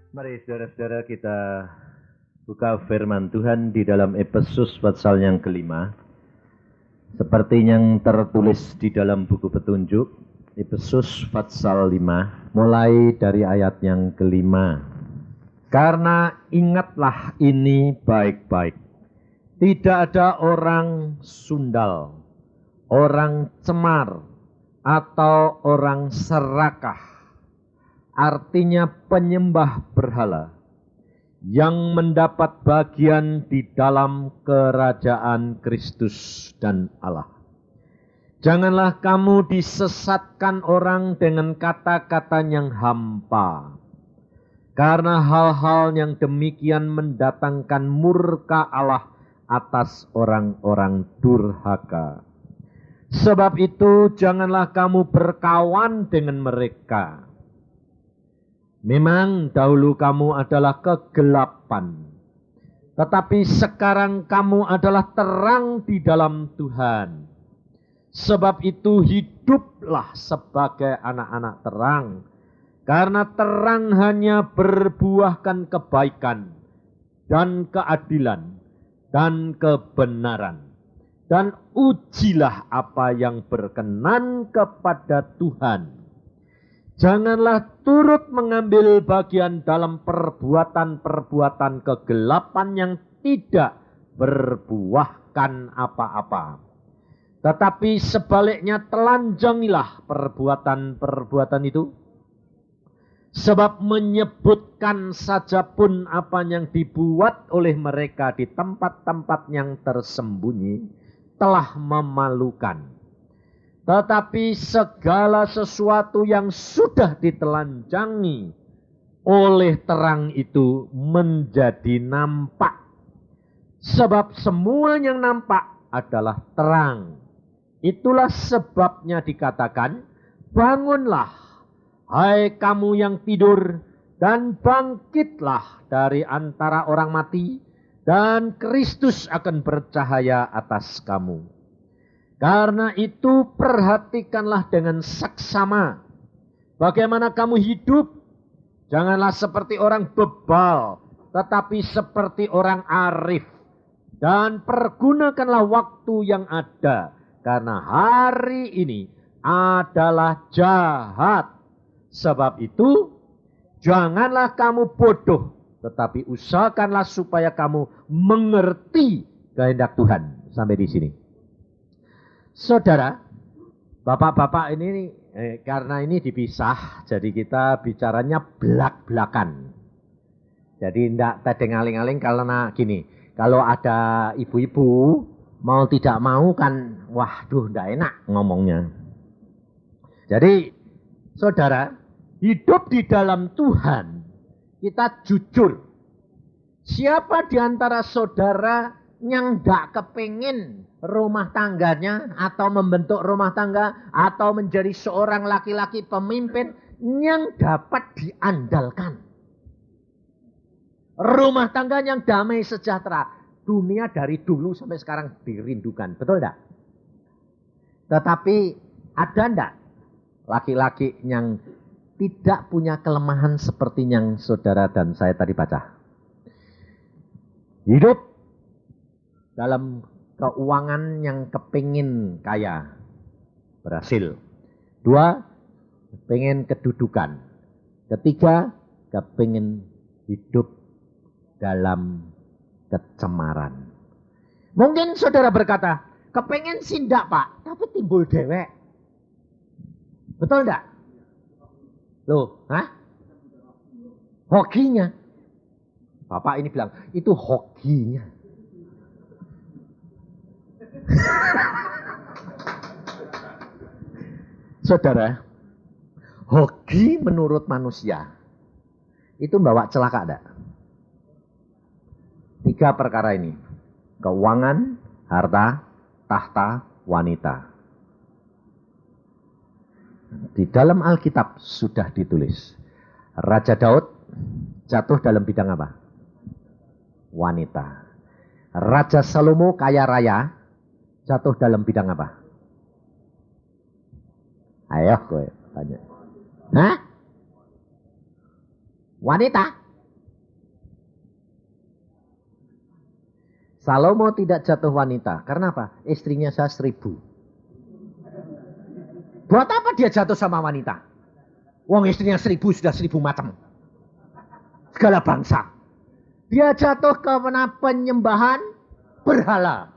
Mari saudara-saudara kita buka firman Tuhan di dalam Efesus pasal yang kelima. Seperti yang tertulis di dalam buku petunjuk, Efesus pasal 5, mulai dari ayat yang kelima. Karena ingatlah ini baik-baik, tidak ada orang sundal, orang cemar, atau orang serakah, artinya penyembah berhala, yang mendapat bagian di dalam kerajaan Kristus dan Allah. Janganlah kamu disesatkan orang dengan kata-kata yang hampa, karena hal-hal yang demikian mendatangkan murka Allah atas orang-orang durhaka. Sebab itu janganlah kamu berkawan dengan mereka. Memang dahulu kamu adalah kegelapan, tetapi sekarang kamu adalah terang di dalam Tuhan. Sebab itu hiduplah sebagai anak-anak terang, karena terang hanya berbuahkan kebaikan dan keadilan dan kebenaran. Dan ujilah apa yang berkenan kepada Tuhan. Janganlah turut mengambil bagian dalam perbuatan-perbuatan kegelapan yang tidak berbuahkan apa-apa. Tetapi sebaliknya telanjangilah perbuatan-perbuatan itu. Sebab menyebutkan saja pun apa yang dibuat oleh mereka di tempat-tempat yang tersembunyi telah memalukan. Tetapi segala sesuatu yang sudah ditelanjangi oleh terang itu menjadi nampak. Sebab semua yang nampak adalah terang. Itulah sebabnya dikatakan, bangunlah, hai kamu yang tidur, dan bangkitlah dari antara orang mati, dan Kristus akan bercahaya atas kamu. Karena itu perhatikanlah dengan saksama bagaimana kamu hidup. Janganlah seperti orang bebal, tetapi seperti orang arif. Dan pergunakanlah waktu yang ada, karena hari ini adalah jahat. Sebab itu janganlah kamu bodoh, tetapi usahakanlah supaya kamu mengerti kehendak Tuhan. Sampai di sini. Saudara, bapak-bapak ini karena ini dipisah, jadi kita bicaranya belak-belakan. Jadi tidak tedeng-aling-aling karena gini, kalau ada ibu-ibu mau tidak mau kan, waduh tidak enak ngomongnya. Jadi saudara, hidup di dalam Tuhan, kita jujur. Siapa di antara saudara yang tidak kepingin rumah tangganya atau membentuk rumah tangga atau menjadi seorang laki-laki pemimpin yang dapat diandalkan? Rumah tangga yang damai sejahtera. Dunia dari dulu sampai sekarang dirindukan. Betul tidak? Tetapi ada tidak laki-laki yang tidak punya kelemahan seperti yang saudara dan saya tadi baca? Hidup dalam keuangan yang kepingin kaya, berhasil. 2, kepingin kedudukan. 3, kepingin hidup dalam kecemaran. Mungkin saudara berkata, kepingin sih enggak pak, tapi timbul dewek. Betul enggak? Loh, hokinya. Bapak ini bilang, itu hokinya. Saudara, hoki menurut manusia itu membawa celaka enggak? 3 perkara ini. Keuangan, harta, tahta, wanita. Di dalam Alkitab sudah ditulis. Raja Daud jatuh dalam bidang apa? Wanita. Raja Salomo kaya raya jatuh dalam bidang apa? Ayo gue tanya. Hah? Wanita? Salomo tidak jatuh wanita. Karena apa? Istrinya saya 1000. Buat apa dia jatuh sama wanita? Wong istrinya 1000 sudah 1000 macam. Segala bangsa. Dia jatuh karena penyembahan berhala.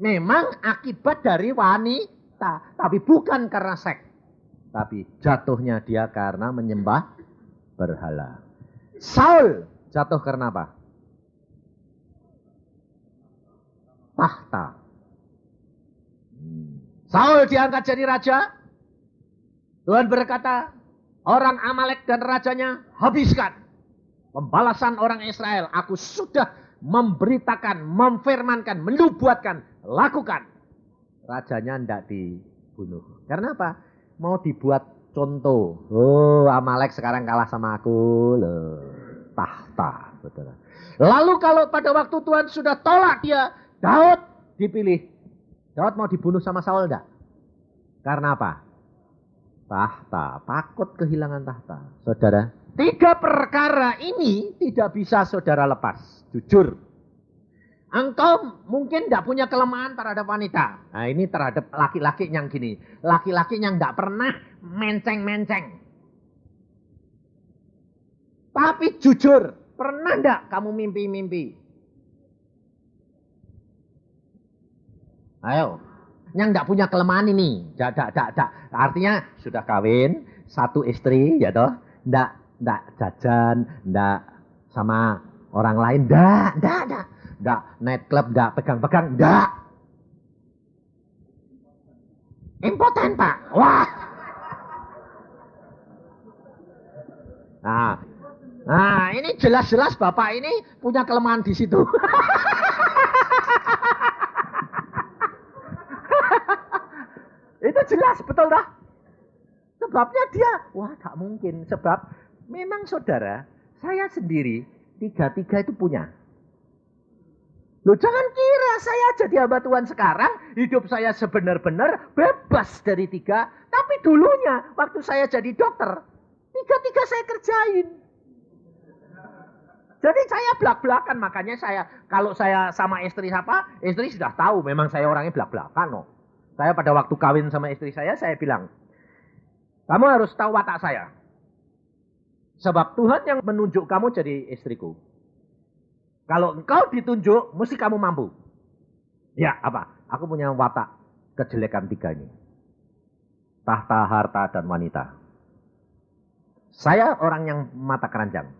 Memang akibat dari wanita. Tapi bukan karena seks. Tapi jatuhnya dia karena menyembah berhala. Saul jatuh karena apa? Tahta. Saul diangkat jadi raja. Tuhan berkata, orang Amalek dan rajanya habiskan. Pembalasan orang Israel. Aku sudah memberitakan, memfirmankan, menubuatkan, lakukan. Rajanya tidak dibunuh. Karena apa? Mau dibuat contoh. Oh, Amalek sekarang kalah sama aku. Loh, tahta. Betul. Lalu kalau pada waktu Tuhan sudah tolak dia, Daud dipilih. Daud mau dibunuh sama Saul enggak? Karena apa? Tahta. Takut kehilangan tahta. Saudara, 3 perkara ini tidak bisa saudara lepas. Jujur. Engkau mungkin tidak punya kelemahan terhadap wanita. Nah ini terhadap laki-laki yang gini. Laki-laki yang tidak pernah menceng-menceng. Tapi jujur, pernah tidak kamu mimpi-mimpi? Ayo, yang tidak punya kelemahan ini. Artinya sudah kawin, 1 istri, ya toh. Tidak jajan, tidak sama orang lain. Tidak. Nggak nightclub, nggak pegang-pegang, nggak. Impoten, Pak. Wah. Nah, ini jelas-jelas Bapak ini punya kelemahan di situ. Itu jelas, betul dah. Sebabnya dia, wah tak mungkin. Sebab memang saudara, saya sendiri, 3-3 itu punya. Loh jangan kira saya jadi hamba Tuhan sekarang, hidup saya sebenar-benar bebas dari 3. Tapi dulunya, waktu saya jadi dokter, 3-3 saya kerjain. Jadi saya belak-belakan, makanya kalau saya sama istri sudah tahu memang saya orangnya belak-belakan. No. Saya pada waktu kawin sama istri saya bilang, kamu harus tahu watak saya. Sebab Tuhan yang menunjuk kamu jadi istriku. Kalau engkau ditunjuk, mesti kamu mampu. Ya, apa? Aku punya watak kejelekan 3 ini. Tahta, harta, dan wanita. Saya orang yang mata keranjang.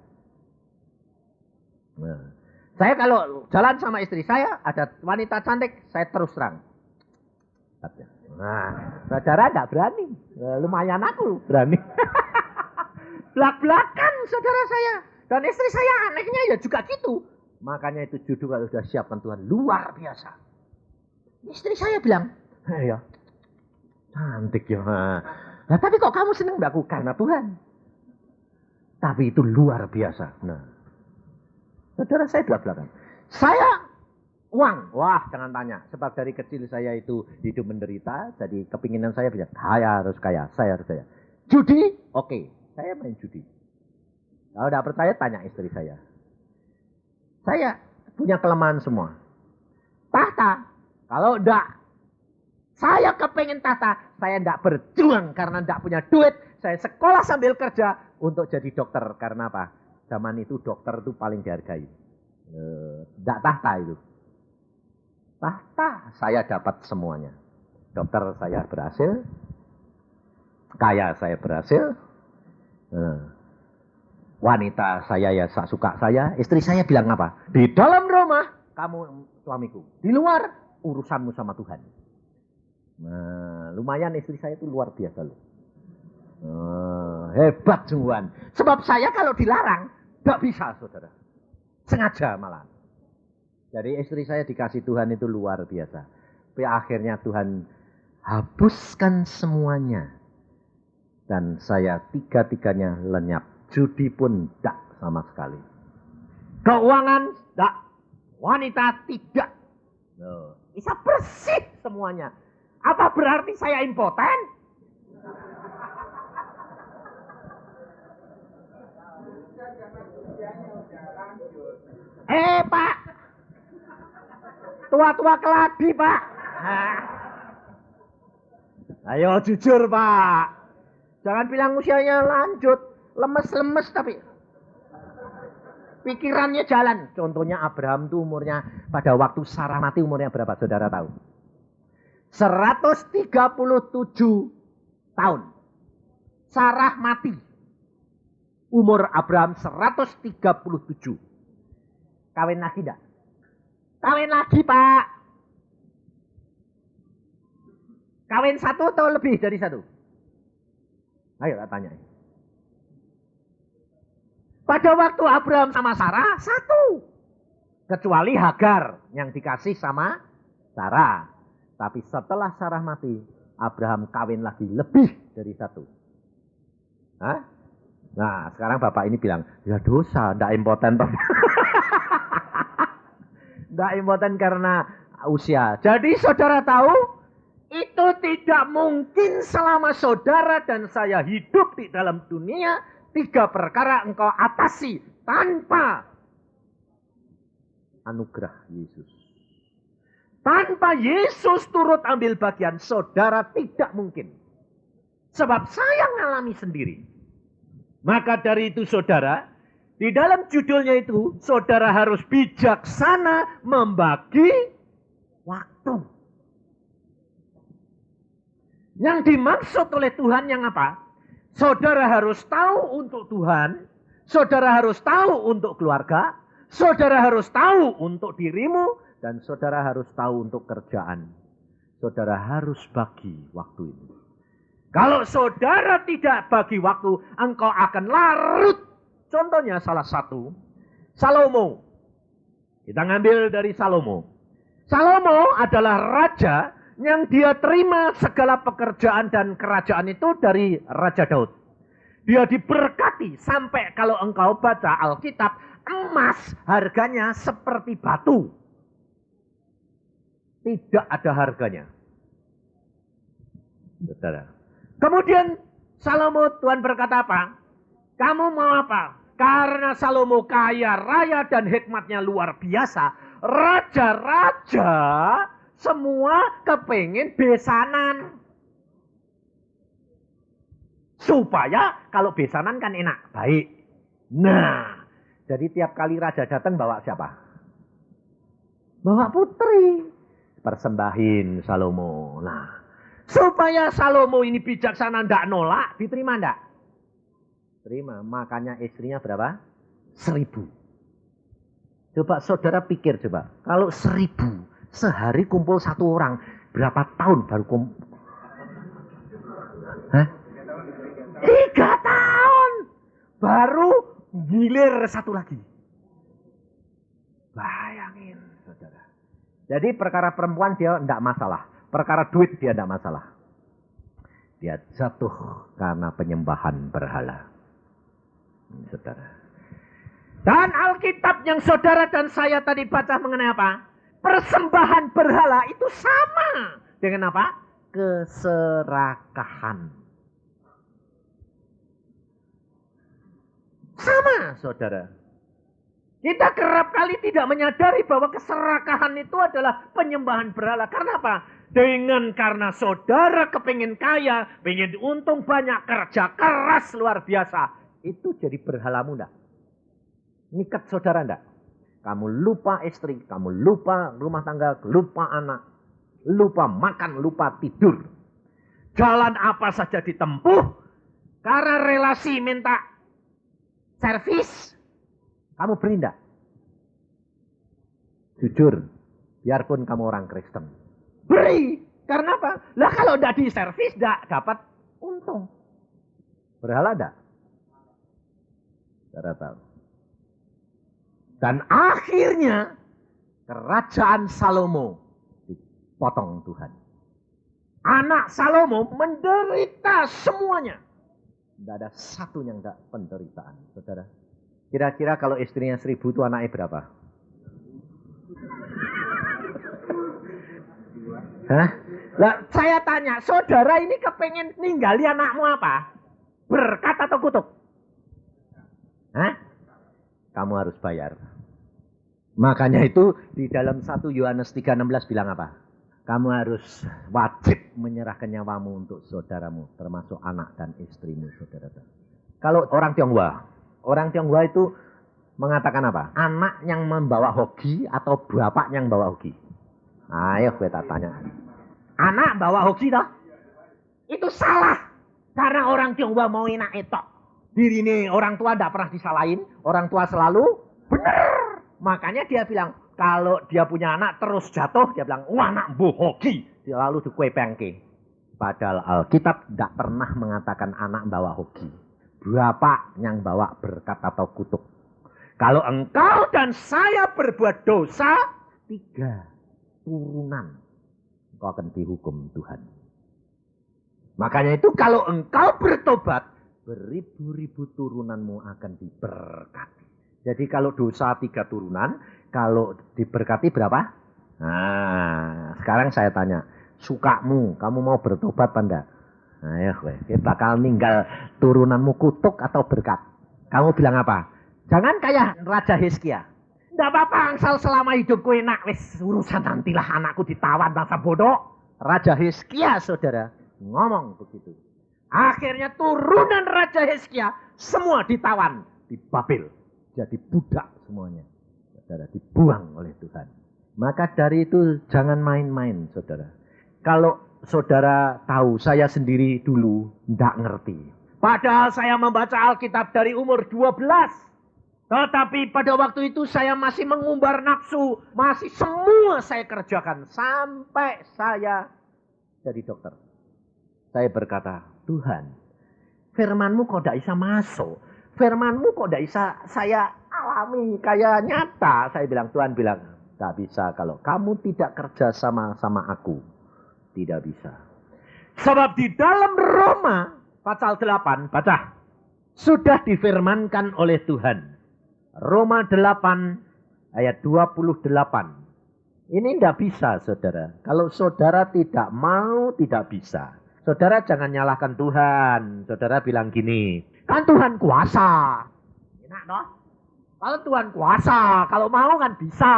Nah, saya kalau jalan sama istri saya, ada wanita cantik, saya terus terang. Nah, saudara tidak berani. Lumayan aku berani. Belak-belakan saudara saya. Dan istri saya anehnya ya juga gitu. Makanya itu judul kalau sudah siapkan Tuhan luar biasa. Istri saya bilang, ya cantik ya. Nah, tapi kok kamu senang mbakku? Karena Tuhan. Tapi itu luar biasa. Nah, saudara saya belak-belakan. Saya uang, wah jangan tanya. Sebab dari kecil saya itu hidup menderita. Jadi kepinginan saya bilang, saya harus kaya. Judi, oke. Saya main judi. Kalau tidak percaya, tanya istri saya. Saya punya kelemahan semua. Tahta, kalau enggak, saya kepengen tahta, saya enggak berjuang karena enggak punya duit. Saya sekolah sambil kerja untuk jadi dokter. Karena apa? Zaman itu dokter itu paling dihargai. Enggak tahta itu. Tahta, saya dapat semuanya. Dokter saya berhasil, kaya saya berhasil, wanita saya ya suka saya. Istri saya bilang apa? Di dalam rumah kamu suamiku. Di luar urusanmu sama Tuhan. Nah, lumayan istri saya itu luar biasa loh. Hebat sungguhan. Sebab saya kalau dilarang gak bisa saudara. Sengaja malah. Jadi istri saya dikasih Tuhan itu luar biasa. Tapi akhirnya Tuhan hapuskan semuanya. Dan saya 3-3-nya lenyap. Judi pun tidak sama sekali. Keuangan tidak. Wanita tidak. Bisa bersih semuanya. Apa berarti saya impoten? Pak. Tua-tua keladi, Pak. Ayo jujur, Pak. Jangan bilang usianya lanjut. Lemes-lemes tapi pikirannya jalan. Contohnya Abraham tuh umurnya, pada waktu Sarah mati umurnya berapa? Saudara tahu? 137 tahun. Sarah mati. Umur Abraham 137. Kawin lagi enggak? Kawin lagi, Pak. Kawin satu atau lebih dari satu? Ayo tak tanya. Pada waktu Abraham sama Sarah, satu. Kecuali Hagar yang dikasih sama Sarah. Tapi setelah Sarah mati, Abraham kawin lagi lebih dari satu. Hah? Nah, sekarang Bapak ini bilang, ya dosa, ndak impoten. Ndak impoten karena usia. Jadi saudara tahu, itu tidak mungkin selama saudara dan saya hidup di dalam dunia, 3 perkara engkau atasi tanpa anugerah Yesus. Tanpa Yesus turut ambil bagian, saudara tidak mungkin. Sebab saya ngalami sendiri. Maka dari itu saudara, di dalam judulnya itu, saudara harus bijaksana membagi waktu. Yang dimaksud oleh Tuhan yang apa? Saudara harus tahu untuk Tuhan, saudara harus tahu untuk keluarga, saudara harus tahu untuk dirimu, dan saudara harus tahu untuk kerjaan. Saudara harus bagi waktu ini. Kalau saudara tidak bagi waktu, engkau akan larut. Contohnya salah satu, Salomo. Kita ngambil dari Salomo. Salomo adalah raja yang dia terima segala pekerjaan dan kerajaan itu dari Raja Daud. Dia diberkati sampai kalau engkau baca Alkitab, emas harganya seperti batu. Tidak ada harganya. Saudara. Kemudian Salomo, Tuhan berkata apa? Kamu mau apa? Karena Salomo kaya raya dan hikmatnya luar biasa. Raja-raja semua kepingin besanan. Supaya kalau besanan kan enak, baik. Nah, jadi tiap kali raja datang bawa siapa? Bawa putri. Persembahin Salomo. Nah, supaya Salomo ini bijaksana, ndak nolak, diterima ndak? Terima. Makanya istrinya berapa? 1000. Coba saudara pikir coba. Kalau 1000 sehari kumpul 1 orang, berapa tahun baru kumpul? Hah? 3 tahun. Baru gilir 1 lagi. Bayangin saudara. Jadi perkara perempuan dia tidak masalah. Perkara duit dia tidak masalah. Dia jatuh karena penyembahan berhala. Saudara. Dan Alkitab yang saudara dan saya tadi baca mengenai apa? Persembahan berhala itu sama dengan apa? Keserakahan. Sama saudara. Kita kerap kali tidak menyadari bahwa keserakahan itu adalah penyembahan berhala. Karena apa? Karena saudara kepingin kaya, pengen untung banyak, kerja keras luar biasa. Itu jadi berhalamu enggak? Nikat saudara enggak? Kamu lupa istri, kamu lupa rumah tangga, lupa anak, lupa makan, lupa tidur. Jalan apa saja ditempuh, karena relasi minta servis, kamu beri enggak? Jujur, biarpun kamu orang Kristen. Beri, karena apa? Lah kalau enggak di servis, enggak dapat untung. Berhala enggak? Saudara tahu. Dan akhirnya kerajaan Salomo dipotong Tuhan. Anak Salomo menderita semuanya. Tidak ada satu yang tidak penderitaan, saudara. Kira-kira kalau istrinya 1000 itu anaknya berapa? Hah? Lah, saya tanya, saudara ini kepengen ninggali anakmu apa? Berkat atau kutuk? Hah? Kamu harus bayar. Makanya itu di dalam 1 Yohanes 3:16 bilang apa? Kamu harus wajib menyerahkan nyawamu untuk saudaramu, termasuk anak dan istrimu, saudara. Kalau orang Tionghoa itu mengatakan apa? Anak yang membawa hoki atau bapak yang bawa hoki? Ayo gue tanya. Anak bawa hoki toh? Itu salah. Karena orang Tionghoa mau enak etok. Diri ini orang tua tidak pernah disalahin. Orang tua selalu benar. Makanya dia bilang, kalau dia punya anak terus jatuh, dia bilang, wah anak bohoki. Dia lalu dikue pengke. Padahal Alkitab tidak pernah mengatakan anak bawa hoki. Bapak yang bawa berkat atau kutuk. Kalau engkau dan saya berbuat dosa, 3 turunan. Engkau akan dihukum Tuhan. Makanya itu kalau engkau bertobat, beribu-ribu turunanmu akan diberkati. Jadi kalau dosa 3 turunan, kalau diberkati berapa? Nah, sekarang saya tanya, sukamu, kamu mau bertobat apa enggak? Nah, ya, kita bakal ninggal turunanmu kutuk atau berkat. Kamu bilang apa? Jangan kayak Raja Hizkia. Enggak apa-apa, asal selama hidupku enak, wis urusan nantilah anakku ditawan bangsa bodoh. Raja Hizkia, saudara, ngomong begitu. Akhirnya turunan Raja Hizkia semua ditawan di Babel. Jadi budak semuanya. Saudara, dibuang oleh Tuhan. Maka dari itu jangan main-main, saudara. Kalau saudara tahu, saya sendiri dulu tidak ngerti. Padahal saya membaca Alkitab dari umur 12. Tetapi pada waktu itu saya masih mengumbar nafsu. Masih semua saya kerjakan. Sampai saya jadi dokter. Saya berkata, Tuhan, firman-Mu kok tidak bisa masuk. Firman-Mu kok tidak bisa saya alami kayak nyata. Saya bilang, Tuhan bilang, tidak bisa kalau kamu tidak kerja sama aku. Tidak bisa. Sebab di dalam Roma pasal 8, baca. Sudah difirmankan oleh Tuhan. Roma 8 ayat 28. Ini tidak bisa, saudara. Kalau saudara tidak mau, tidak bisa. Saudara jangan nyalahkan Tuhan. Saudara bilang gini, kan Tuhan kuasa. Enak toh? Kalau Tuhan kuasa, kalau mau kan bisa.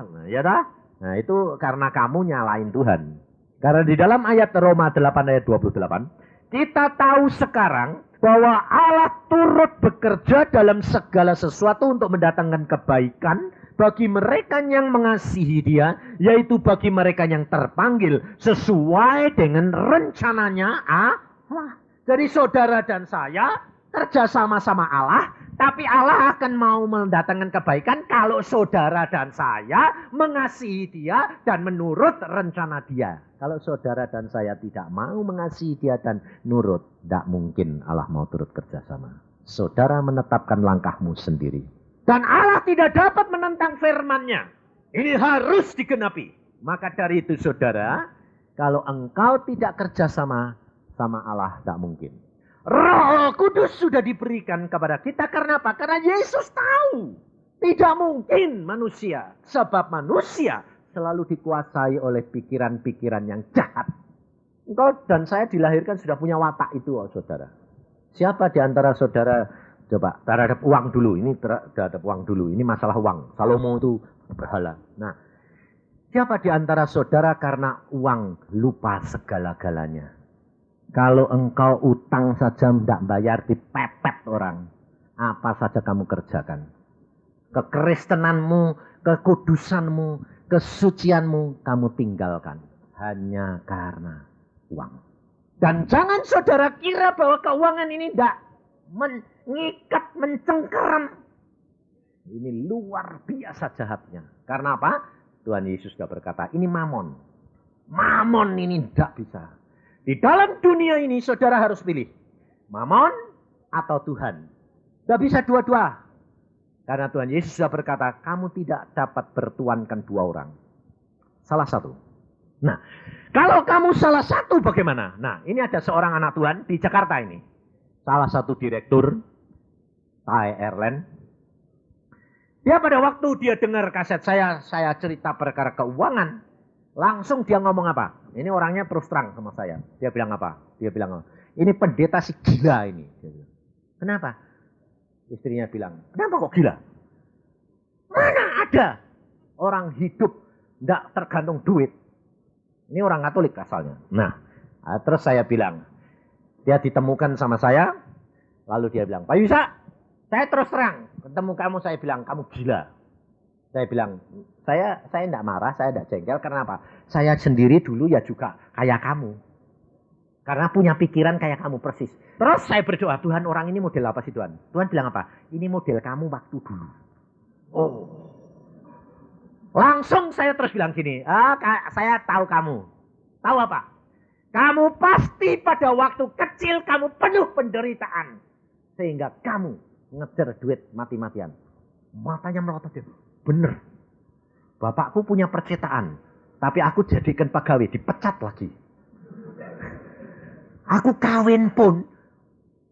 Nah, ya dah. Nah, itu karena kamu nyalain Tuhan. Karena di dalam ayat Roma 8 ayat 28, kita tahu sekarang bahwa Allah turut bekerja dalam segala sesuatu untuk mendatangkan kebaikan bagi mereka yang mengasihi Dia, yaitu bagi mereka yang terpanggil sesuai dengan rencananya Allah. Jadi saudara dan saya kerja sama-sama Allah, tapi Allah akan mau mendatangkan kebaikan kalau saudara dan saya mengasihi Dia dan menurut rencana Dia. Kalau saudara dan saya tidak mau mengasihi Dia dan nurut, tidak mungkin Allah mau turut kerjasama. Saudara menetapkan langkahmu sendiri. Dan Allah tidak dapat menentang firman-Nya. Ini harus digenapi. Maka dari itu saudara, kalau engkau tidak kerjasama sama Allah, tidak mungkin. Roh Kudus sudah diberikan kepada kita karena apa? Karena Yesus tahu. Tidak mungkin manusia. Sebab manusia selalu dikuasai oleh pikiran-pikiran yang jahat. Engkau dan saya dilahirkan sudah punya watak itu, oh, saudara. Siapa di antara saudara, coba, terhadap uang dulu. Ini terhadap uang dulu. Ini masalah uang. Salomo itu berhala. Nah, siapa di antara saudara karena uang lupa segala-galanya? Kalau engkau utang saja tidak bayar, dipepet orang. Apa saja kamu kerjakan. Kekristenanmu, kekudusanmu, kesucianmu kamu tinggalkan. Hanya karena uang. Dan jangan saudara kira bahwa keuangan ini tidak mengikat, mencengkeram. Ini luar biasa jahatnya. Karena apa? Tuhan Yesus sudah berkata, ini mamon. Mamon ini tidak bisa. Di dalam dunia ini saudara harus pilih. Mamon atau Tuhan. Tidak bisa dua-dua. Karena Tuhan Yesus sudah berkata, kamu tidak dapat bertuankan 2 orang. Salah satu. Nah, kalau kamu salah satu bagaimana? Nah, ini ada seorang anak Tuhan di Jakarta ini. Salah satu direktur Thai Airline. Dia pada waktu dia dengar kaset saya cerita perkara keuangan. Langsung dia ngomong apa? Ini orangnya terus terang sama saya. Dia bilang apa? Dia bilang, ini pendeta si gila ini. Kenapa? Istrinya bilang, kenapa kok gila? Mana ada orang hidup tidak tergantung duit. Ini orang Katolik asalnya. Nah, terus saya bilang, dia ditemukan sama saya, lalu dia bilang, Pak Yusa, saya terus terang, ketemu kamu saya bilang, kamu gila. Saya bilang, saya tidak marah, saya tidak jengkel, karena apa? Saya sendiri dulu ya juga kayak kamu. Karena punya pikiran kayak kamu persis. Terus saya berdoa, Tuhan orang ini model apa sih Tuhan? Tuhan bilang apa? Ini model kamu waktu dulu. Oh. Langsung saya terus bilang gini, saya tahu kamu. Tahu apa? Kamu pasti pada waktu kecil kamu penuh penderitaan. Sehingga kamu ngejar duit mati-matian. Matanya melotot dia. Bener. Bapakku punya percetaan. Tapi aku jadikan pegawai, dipecat lagi. Aku kawin pun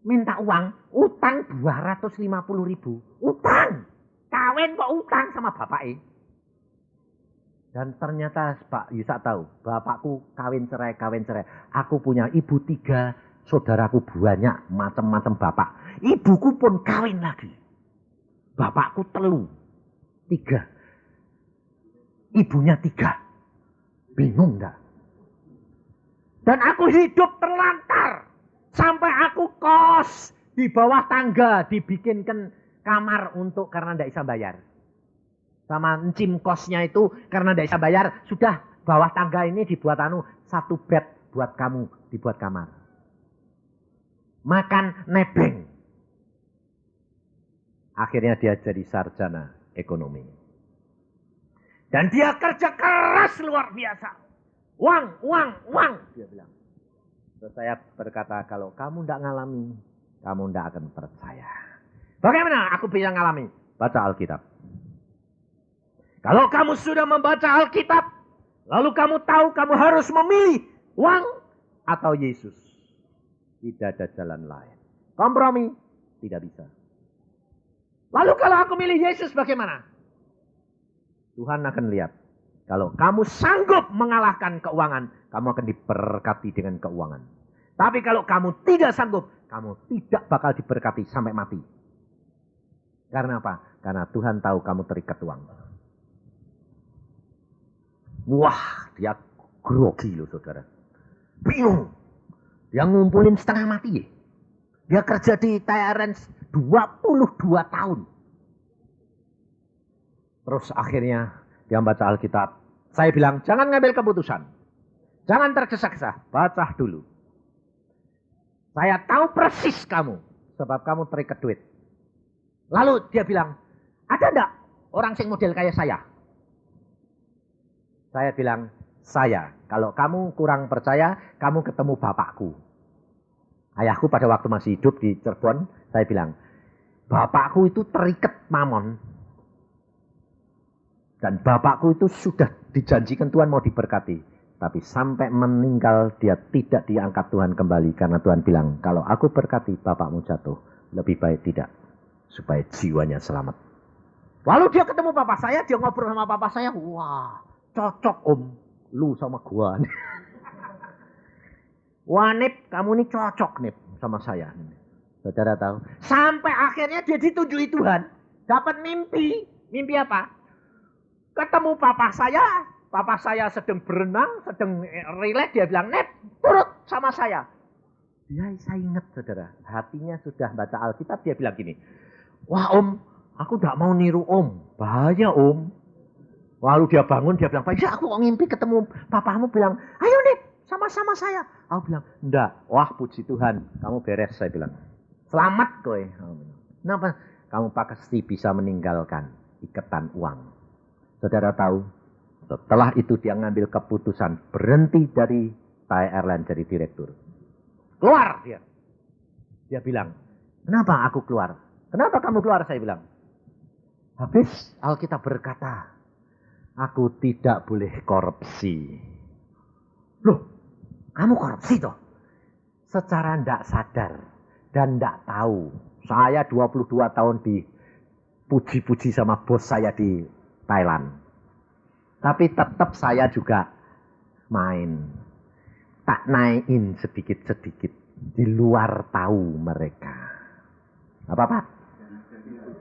minta uang, utang 250.000. Utang. Kawin kok utang sama bapaknya. Dan ternyata Pak Yusa tahu, bapakku kawin cerai. Aku punya ibu 3, saudaraku banyak, macam-macam bapak. Ibuku pun kawin lagi. Bapakku 3. Ibunya 3. Bingung enggak? Dan aku hidup terlantar. Sampai aku kos di bawah tangga. Dibikinkan kamar untuk karena tidak bisa bayar. Sama encim kosnya itu karena tidak bisa bayar. Sudah bawah tangga ini dibuat satu bed buat kamu. Dibuat kamar. Makan nebeng. Akhirnya dia jadi sarjana ekonomi. Dan dia kerja keras luar biasa. Uang. Dia bilang. Terus saya berkata, kalau kamu tidak ngalami, kamu tidak akan percaya. Bagaimana aku bisa ngalami? Baca Alkitab. Kalau kamu sudah membaca Alkitab, lalu kamu tahu kamu harus memilih uang atau Yesus. Tidak ada jalan lain. Kompromi? Tidak bisa. Lalu kalau aku milih Yesus bagaimana? Tuhan akan lihat. Kalau kamu sanggup mengalahkan keuangan, kamu akan diberkati dengan keuangan. Tapi kalau kamu tidak sanggup, kamu tidak bakal diberkati sampai mati. Karena apa? Karena Tuhan tahu kamu terikat uang. Wah, dia grogi loh saudara. Bingung. Dia ngumpulin setengah mati. Dia kerja di TRN 22 tahun. Terus akhirnya dia baca Alkitab. Saya bilang, jangan ngambil keputusan. Jangan tergesa-gesa. Baca dulu. Saya tahu persis kamu. Sebab kamu terikat duit. Lalu dia bilang, ada enggak orang sing model kayak saya? Saya bilang, saya. Kalau kamu kurang percaya, kamu ketemu bapakku. Ayahku pada waktu masih hidup di Cirebon, saya bilang, bapakku itu terikat mamon. Dan bapakku itu sudah dijanjikan Tuhan mau diberkati. Tapi sampai meninggal dia tidak diangkat Tuhan kembali. Karena Tuhan bilang, kalau aku berkati bapakmu jatuh. Lebih baik tidak. Supaya jiwanya selamat. Lalu dia ketemu bapak saya, dia ngobrol sama bapak saya. Wah, cocok om. Lu sama gua. Wah Nip, kamu ini cocok Nip sama saya. Saudara tahu. Sampai akhirnya dia ditunjuki Tuhan. Dapat mimpi. Mimpi apa? Ketemu papa saya sedang berenang, sedang rileks, dia bilang, Net, turut sama saya. Dia saya ingat saudara, hatinya sudah baca Alkitab, dia bilang gini, wah om, aku tidak mau niru om, bahaya om. Lalu dia bangun, dia bilang, Pak Isa, aku ngimpi ketemu papamu, bilang, ayo Net, sama-sama saya. Aku bilang, enggak, wah puji Tuhan, kamu beres, saya bilang. Selamat kowe. Kenapa? Kamu pasti bisa meninggalkan ikatan uang. Saudara tahu, setelah itu dia ngambil keputusan berhenti dari Thai Airlines jadi direktur. Keluar dia. Dia bilang, kenapa aku keluar? Kenapa kamu keluar? Saya bilang, habis Alkitab berkata, aku tidak boleh korupsi. Loh, kamu korupsi toh? Secara tidak sadar dan tidak tahu. Saya 22 tahun dipuji-puji sama bos saya di Thailand. Tapi tetap saya juga main. Tak naikin sedikit-sedikit. Di luar tahu mereka. Apa Pak?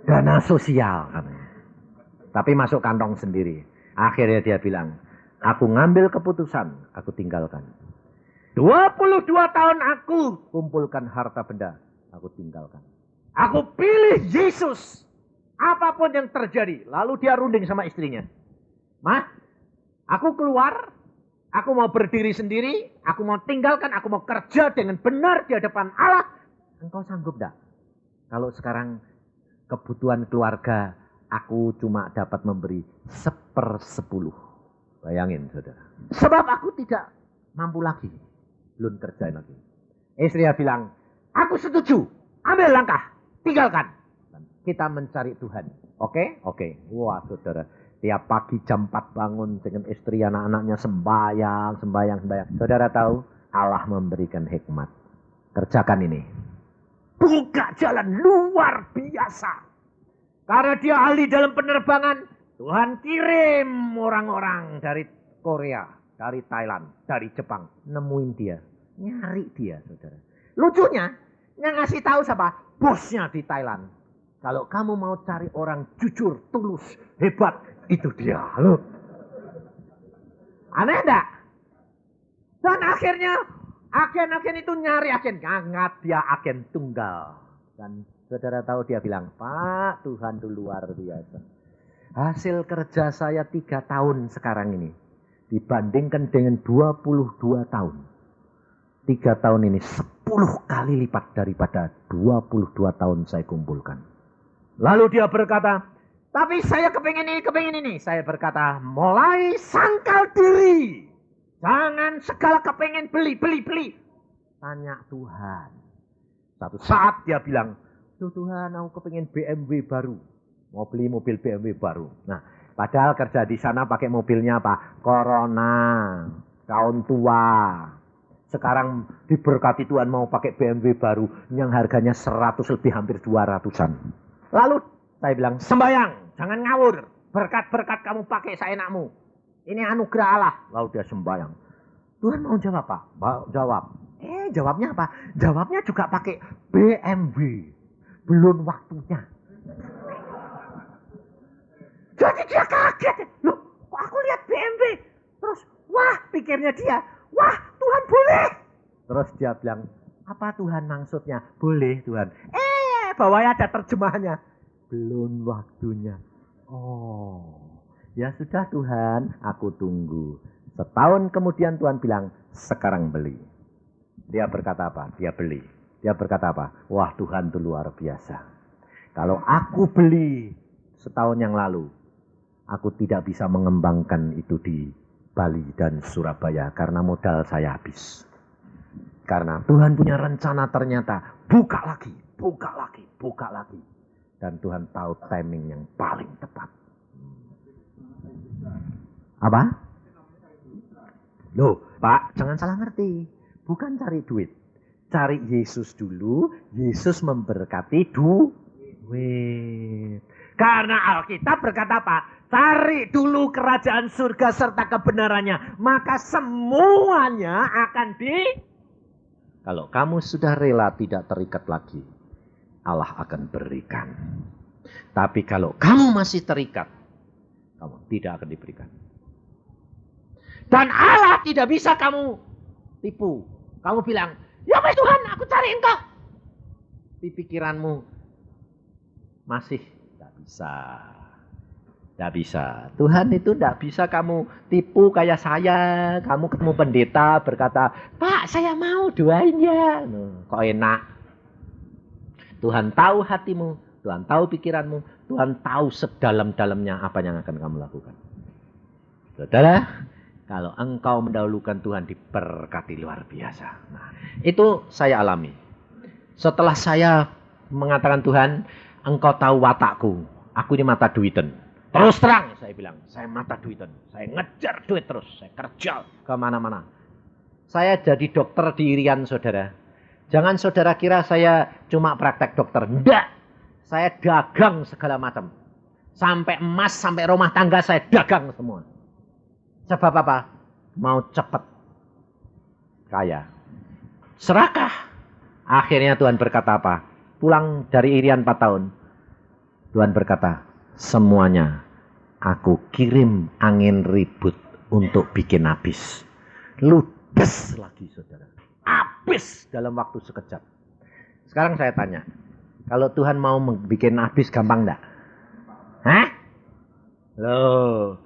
Dana sosial. Tapi masuk kantong sendiri. Akhirnya dia bilang, aku ngambil keputusan, aku tinggalkan. 22 tahun aku kumpulkan harta benda, aku tinggalkan. Aku pilih Yesus. Apapun yang terjadi. Lalu dia runding sama istrinya. Mah, aku keluar. Aku mau berdiri sendiri. Aku mau tinggalkan. Aku mau kerja dengan benar di hadapan Allah. Engkau sanggup enggak? Kalau sekarang kebutuhan keluarga, aku cuma dapat memberi 1/10. Bayangin saudara. Sebab aku tidak mampu lagi. Belum kerjain lagi. Istrinya bilang, aku setuju. Ambil langkah. Tinggalkan. Kita mencari Tuhan. Oke? Oke. Wah saudara. Tiap pagi jam 4 bangun dengan istri anak-anaknya sembahyang. Saudara tahu Allah memberikan hikmat. Kerjakan ini. Buka jalan luar biasa. Karena dia ahli dalam penerbangan. Tuhan kirim orang-orang dari Korea. Dari Thailand. Dari Jepang. Nemuin dia. Nyari dia saudara. Lucunya. Yang ngasih tahu siapa? Bosnya di Thailand. Kalau kamu mau cari orang jujur, tulus, hebat, itu dia. Loh. Aneh enggak? Dan akhirnya, agen-agen itu nyari agen. Ngangat dia agen tunggal. Dan saudara tahu dia bilang, Pak, Tuhan itu luar biasa. Hasil kerja saya 3 tahun sekarang ini. Dibandingkan dengan 22 tahun. 3 tahun ini 10 kali lipat daripada 22 tahun saya kumpulkan. Lalu dia berkata, tapi saya kepingin ini. Saya berkata, mulai sangkal diri. Jangan segala kepingin beli. Tanya Tuhan. Satu saat dia bilang, Tuhan aku kepingin BMW baru. Mau beli mobil BMW baru. Nah, padahal kerja di sana pakai mobilnya apa? Corona. Tahun tua. Sekarang diberkati Tuhan mau pakai BMW baru. Yang harganya 100 lebih hampir 200-an. Lalu saya bilang, sembahyang, jangan ngawur. Berkat-berkat kamu pakai seenakmu. Ini anugerah Allah. Lalu dia sembahyang. Tuhan mau jawab apa? Jawab. Jawabnya apa? Jawabnya juga pakai BMW. Belum waktunya. Jadi dia kaget. Loh, kok aku lihat BMW? Terus, wah, pikirnya dia. Wah, Tuhan boleh. Terus dia bilang, apa Tuhan maksudnya? Boleh Tuhan. Bawahnya ada terjemahannya. Belum waktunya. Oh, ya sudah Tuhan, aku tunggu. Setahun kemudian Tuhan bilang, sekarang beli. Dia berkata apa? Dia beli. Dia berkata apa? Wah Tuhan itu luar biasa. Kalau aku beli setahun yang lalu, aku tidak bisa mengembangkan itu di Bali dan Surabaya karena modal saya habis. Karena Tuhan punya rencana ternyata buka lagi. Dan Tuhan tahu timing yang paling tepat. Apa? Loh, Pak, jangan salah ngerti. Bukan cari duit. Cari Yesus dulu, Yesus memberkati duit. Karena Alkitab berkata apa? Cari dulu kerajaan surga serta kebenarannya. Maka semuanya akan Kalau kamu sudah rela tidak terikat lagi, Allah akan berikan. Tapi kalau kamu masih terikat, kamu tidak akan diberikan. Dan Allah tidak bisa kamu tipu. Kamu bilang, ya baik Tuhan, aku cari engkau. Di pikiranmu masih tidak bisa. Tidak bisa. Tuhan itu tidak bisa kamu tipu kayak saya. Kamu ketemu pendeta berkata, Pak saya mau doain ya. Kok enak. Tuhan tahu hatimu, Tuhan tahu pikiranmu, Tuhan tahu sedalam-dalamnya apa yang akan kamu lakukan. Saudara, kalau engkau mendahulukan Tuhan diberkati luar biasa. Nah, itu saya alami. Setelah saya mengatakan Tuhan, engkau tahu watakku, aku ini mata duitan. Terus terang saya bilang, saya mata duitan. Saya ngejar duit terus, saya kerja kemana-mana. Saya jadi dokter di Irian saudara. Jangan saudara kira saya cuma praktek dokter. Enggak. Saya dagang segala macam. Sampai emas, sampai rumah tangga saya dagang semua. Sebab apa? Mau cepat kaya. Serakah. Akhirnya Tuhan berkata apa? Pulang dari Irian 4 tahun. Tuhan berkata, semuanya aku kirim angin ribut untuk bikin habis. Ludes lagi saudara. Habis dalam waktu sekejap. Sekarang saya tanya, kalau Tuhan mau bikin habis gampang enggak? Hah? Loh,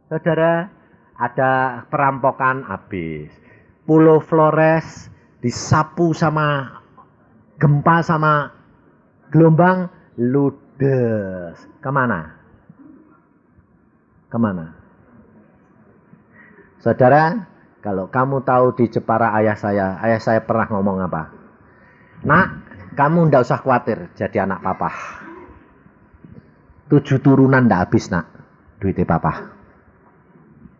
saudara, ada perampokan habis. Pulau Flores disapu sama gempa sama gelombang, ludes. Kemana? Kemana? Saudara, kalau kamu tahu di Jepara ayah saya pernah ngomong apa? Nak, kamu ndak usah khawatir jadi anak papa. 7 turunan ndak habis nak, duitnya papa.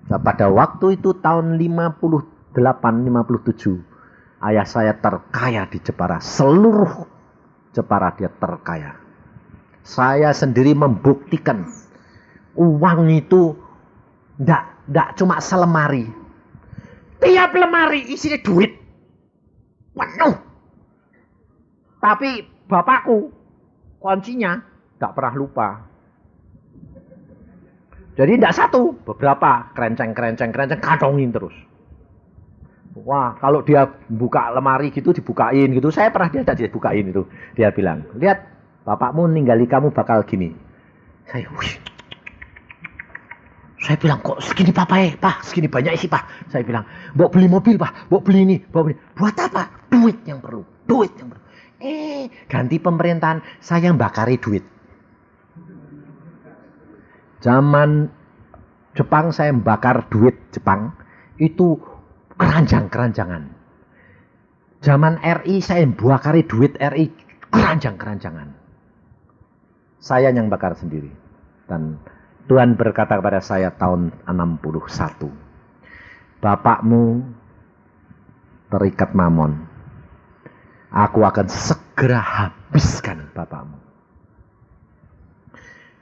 Nah, pada waktu itu tahun 58-57, ayah saya terkaya di Jepara. Seluruh Jepara dia terkaya. Saya sendiri membuktikan uang itu ndak cuma selemari. Tiap lemari isinya duit. Penuh. Tapi bapakku kuncinya ndak pernah lupa. Jadi ndak satu, beberapa kerenceng kantongin terus. Wah, kalau dia buka lemari gitu dibukain gitu. Saya pernah diajak dibukain itu. Dia bilang, "Lihat, bapakmu ninggali kamu bakal gini." Saya bilang, "Kok segini papa ya, Pak? Segini banyak isi, Pak." Saya bilang, "Mbok beli mobil, Pak. Mbok beli ini, mbok beli." Buat apa? Duit yang perlu. Ganti pemerintahan, saya bakari duit. Zaman Jepang saya bakar duit Jepang itu keranjang-keranjangan. Zaman RI saya bakari duit RI keranjang-keranjangan. Saya yang bakar sendiri. Dan Tuhan berkata kepada saya tahun 61. Bapakmu terikat mamon. Aku akan segera habiskan bapakmu.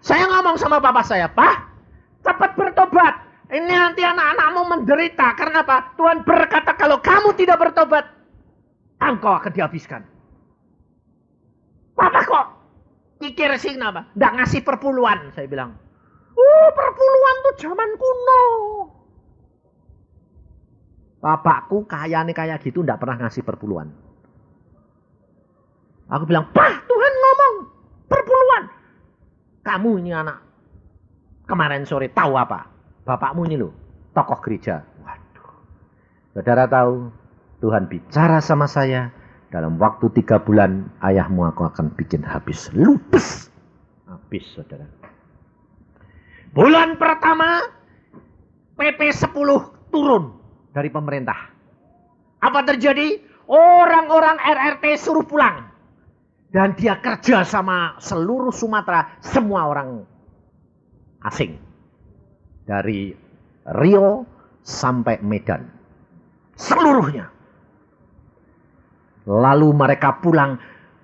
Saya ngomong sama papa saya, "Pak, cepat bertobat. Ini nanti anak-anakmu menderita. Karena apa? Tuhan berkata kalau kamu tidak bertobat, engkau akan dihabiskan." Papa kok pikir sih kenapa? Nggak ngasih perpuluhan, saya bilang. Perpuluhan tuh zaman kuno. Bapakku kaya gitu nggak pernah ngasih perpuluhan. Aku bilang, "Pak, Tuhan ngomong perpuluhan." Kamu ini anak kemarin sore tahu apa? Bapakmu ini loh, tokoh gereja. Waduh. Saudara tahu, Tuhan bicara sama saya, dalam waktu 3 bulan, ayahmu aku akan bikin habis. Ludes. Habis, saudara. Bulan pertama, PP 10 turun dari pemerintah. Apa terjadi? Orang-orang RRT suruh pulang. Dan dia kerja sama seluruh Sumatera, semua orang asing. Dari Rio sampai Medan. Seluruhnya. Lalu mereka pulang,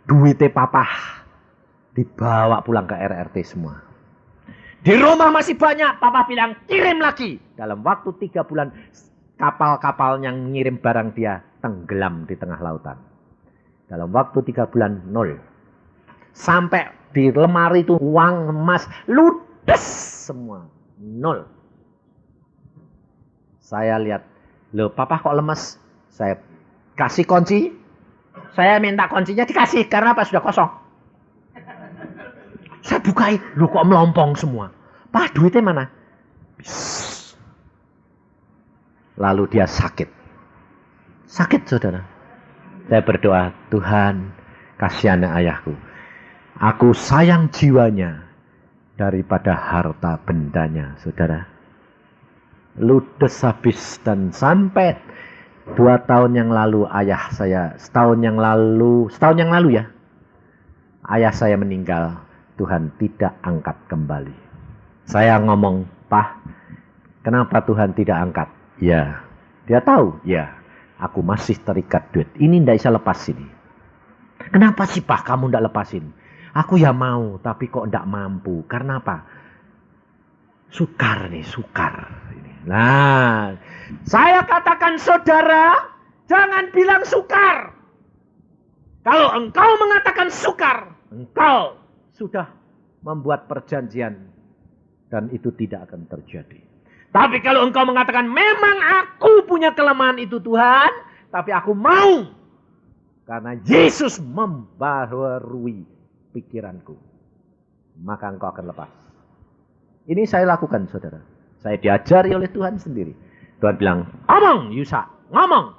duitnya papa dibawa pulang ke RRT semua. Di rumah masih banyak, papa bilang kirim lagi. Dalam waktu 3 bulan, kapal-kapal yang ngirim barang dia tenggelam di tengah lautan. Dalam waktu 3 bulan, 0. Sampai di lemari itu uang emas, ludes semua. 0. Saya lihat, loh papa kok lemes? Saya kasih kunci. Saya minta kuncinya dikasih, karena apa? Sudah kosong. Saya bukain, loh kok melompong semua. Pak, duitnya mana? Bis. Lalu dia sakit. Sakit, saudara. Saya berdoa, Tuhan, kasihani ayahku. Aku sayang jiwanya daripada harta bendanya, saudara. Ludes habis, dan sampai 2 tahun yang lalu ayah saya, setahun yang lalu ya, ayah saya meninggal. Tuhan tidak angkat kembali. Saya ngomong, "Pak, kenapa Tuhan tidak angkat?" Ya, dia tahu, ya. Aku masih terikat duit. Ini tidak bisa lepas ini. "Kenapa sih Pak kamu tidak lepasin?" "Aku ya mau, tapi kok tidak mampu." Karena apa? Sukar. Nah, saya katakan saudara, jangan bilang sukar. Kalau engkau mengatakan sukar, engkau sudah membuat perjanjian Dan itu tidak akan terjadi. Tapi kalau engkau mengatakan, memang aku punya kelemahan itu Tuhan, tapi aku mau. Karena Yesus membaharui pikiranku. Maka engkau akan lepas. Ini saya lakukan, saudara. Saya diajari oleh Tuhan sendiri. Tuhan bilang, ngomong Yusa, ngomong.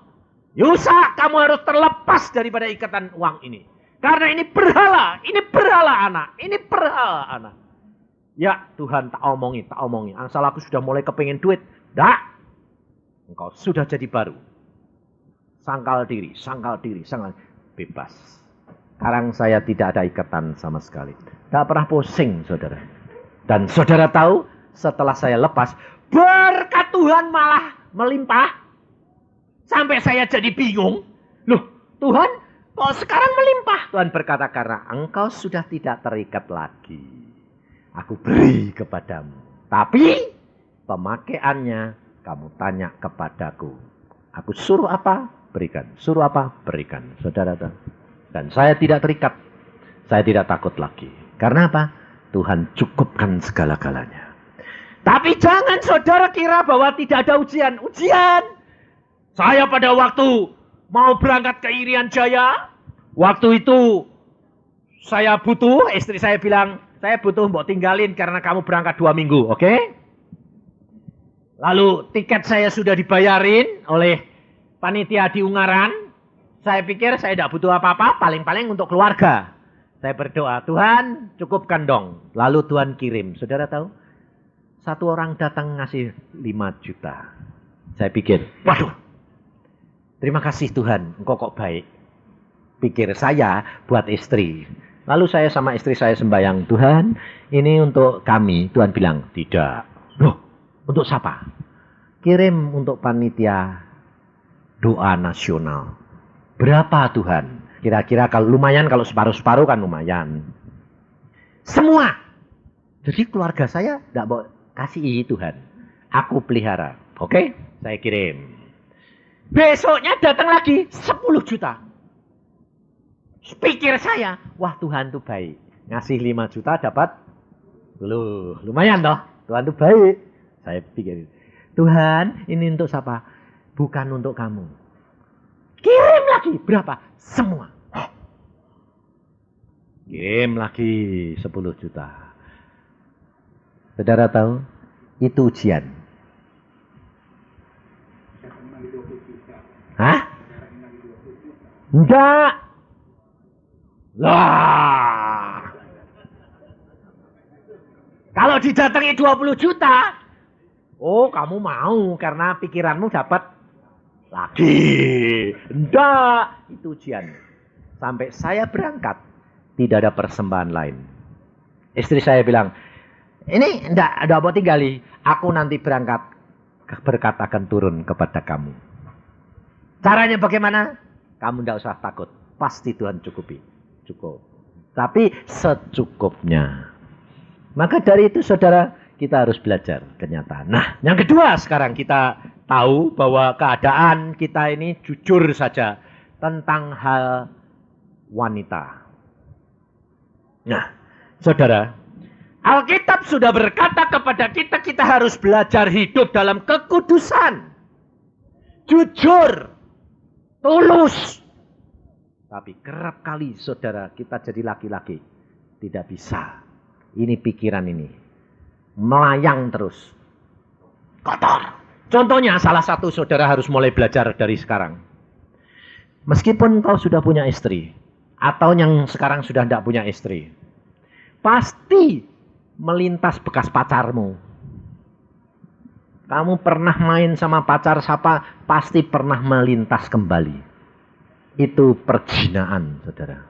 Yusa, kamu harus terlepas daripada ikatan uang ini. Karena ini berhala anak, ini berhala anak. Ya Tuhan, tak omongi. Angsal aku sudah mulai kepengen duit. Dak, engkau sudah jadi baru. Sangkal diri. Bebas. Sekarang saya tidak ada ikatan sama sekali. Tidak pernah pusing, saudara. Dan saudara tahu, setelah saya lepas, berkat Tuhan malah melimpah. Sampai saya jadi bingung. Loh, Tuhan, kok sekarang melimpah? Tuhan berkata, karena engkau sudah tidak terikat lagi. Aku beri kepadamu. Tapi pemakaiannya kamu tanya kepadaku. Aku suruh apa? Berikan. Suruh apa? Berikan. Saudara tahu. Dan saya tidak terikat. Saya tidak takut lagi. Karena apa? Tuhan cukupkan segala-galanya. Tapi jangan saudara kira bahwa tidak ada ujian. Ujian. Saya pada waktu mau berangkat ke Irian Jaya. Waktu itu saya butuh. Istri saya bilang, saya butuh mbok tinggalin karena kamu berangkat 2 minggu, oke? Lalu tiket saya sudah dibayarin oleh panitia di Ungaran. Saya pikir saya tidak butuh apa-apa, paling-paling untuk keluarga. Saya berdoa, Tuhan cukupkan dong. Lalu Tuhan kirim, saudara tahu? Satu orang datang ngasih 5 juta. Saya pikir, waduh, terima kasih Tuhan, engkau kok baik. Pikir saya buat istri. Lalu saya sama istri saya sembahyang, Tuhan ini untuk kami. Tuhan bilang, tidak. Loh, untuk siapa? Kirim untuk panitia doa nasional. Berapa Tuhan? Kira-kira kalau lumayan, kalau separuh-separuh kan lumayan. Semua. Jadi keluarga saya tidak mau kasih Tuhan. Aku pelihara. Oke? Saya kirim. Besoknya datang lagi 10 juta. Pikir saya, wah Tuhan itu baik. Ngasih 5 juta dapat 10. Lumayan toh. Tuhan itu baik. Saya pikir, Tuhan ini untuk siapa? Bukan untuk kamu. Kirim lagi. Berapa? Semua. Kirim lagi 10 juta. Saudara tahu? Itu ujian. Hah? Enggak. Lah. Kalau didatangi 20 juta. Oh, kamu mau karena pikiranmu dapat lagi. Enggak. Itu ujian. Sampai saya berangkat. Tidak ada persembahan lain. Istri saya bilang, ini enggak mau tinggali. Aku nanti berangkat. Berkat akan turun kepada kamu. Caranya bagaimana? Kamu enggak usah takut. Pasti Tuhan cukupi. Cukup. Tapi secukupnya. Maka dari itu saudara, kita harus belajar kenyataan. Nah, yang kedua sekarang kita tahu bahwa keadaan kita ini jujur saja tentang hal wanita. Nah, saudara, Alkitab sudah berkata kepada kita, kita harus belajar hidup dalam kekudusan. Jujur. Tulus. Tapi kerap kali saudara kita jadi laki-laki. Tidak bisa. Ini pikiran ini. Melayang terus. Kotor. Contohnya salah satu saudara harus mulai belajar dari sekarang. Meskipun kau sudah punya istri. Atau yang sekarang sudah tidak punya istri. Pasti melintas bekas pacarmu. Kamu pernah main sama pacar siapa? Pasti pernah melintas kembali. Itu perzinaan, saudara.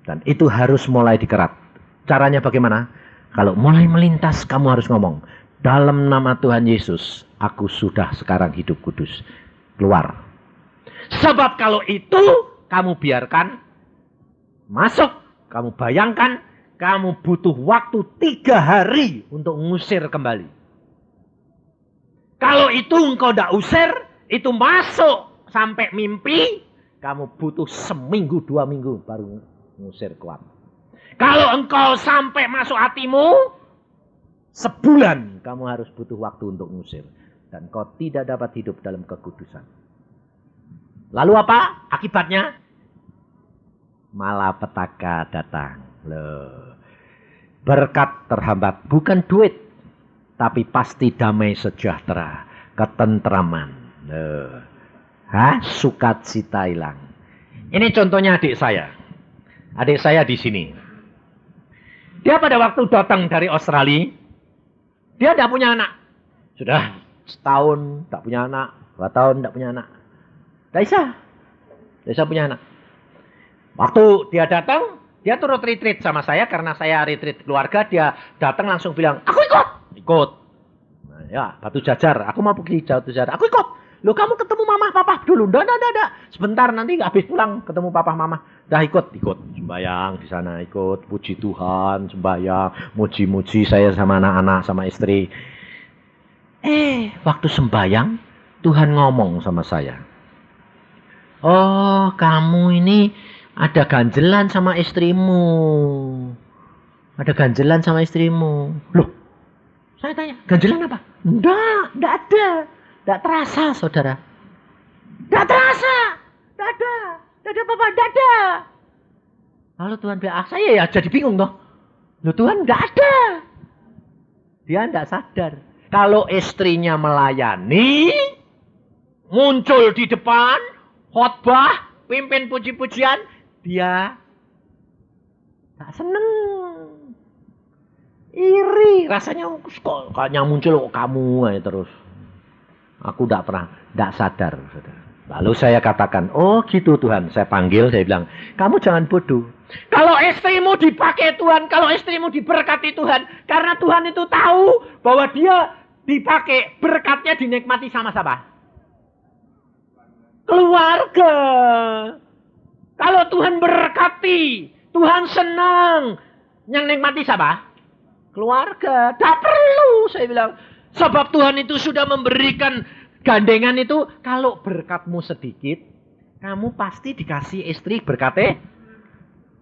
Dan itu harus mulai dikerat. Caranya bagaimana? Kalau mulai melintas, kamu harus ngomong. Dalam nama Tuhan Yesus, aku sudah sekarang hidup kudus. Keluar. Sebab kalau itu, kamu biarkan masuk. Kamu bayangkan, kamu butuh waktu 3 hari untuk ngusir kembali. Kalau itu engkau tidak usir, itu masuk sampai mimpi, kamu butuh 1 minggu, 2 minggu baru ngusir kuat. Kalau engkau sampai masuk hatimu, Sebulan kamu harus butuh waktu untuk ngusir. Dan kau tidak dapat hidup dalam kekudusan. Lalu apa akibatnya? Malapetaka datang. Loh. Berkat terhambat. Bukan duit. Tapi pasti damai sejahtera. Ketentraman. Loh. Sukacita hilang. Ini contohnya adik saya. Adik saya di sini. Dia pada waktu datang dari Australia, dia tidak punya anak. Sudah setahun tidak punya anak, 2 tahun tidak punya anak. Tidak bisa punya anak. Waktu dia datang, dia turut retreat sama saya karena saya retreat keluarga. Dia datang langsung bilang, aku ikut. Nah, ya, Batu Jajar. Aku mau pergi Batu Jajar. Aku ikut. Loh, kamu ketemu mama papa dulu. Nggak. Sebentar nanti habis pulang ketemu papa mama. Dah ikut. Sembayang di sana ikut. Puji Tuhan, sembayang. Muji-muji saya sama anak-anak, sama istri. Waktu sembayang, Tuhan ngomong sama saya. Oh, kamu ini ada ganjelan sama istrimu. Loh, saya tanya, ganjelan apa? Enggak ada. Tidak terasa, saudara. Tidak terasa. Tidak ada apa-apa. Tidak ada. Lalu Tuhan bilang, saya ya jadi bingung toh. Loh, Tuhan tidak ada. Dia tidak sadar. Kalau istrinya melayani, muncul di depan, khotbah, pimpin puji-pujian, dia tak seneng. Iri. Rasanya kok kayaknya muncul kamu aja terus. Aku tidak sadar. Lalu saya katakan, oh gitu Tuhan. Saya panggil, saya bilang, kamu jangan bodoh. Kalau istrimu dipakai Tuhan, kalau istrimu diberkati Tuhan, karena Tuhan itu tahu bahwa dia dipakai, berkatnya dinikmati sama siapa? Keluarga. Kalau Tuhan berkati, Tuhan senang, yang nikmati siapa? Keluarga. Tak perlu, saya bilang. Sebab Tuhan itu sudah memberikan gandengan itu. Kalau berkatmu sedikit, kamu pasti dikasih istri berkatnya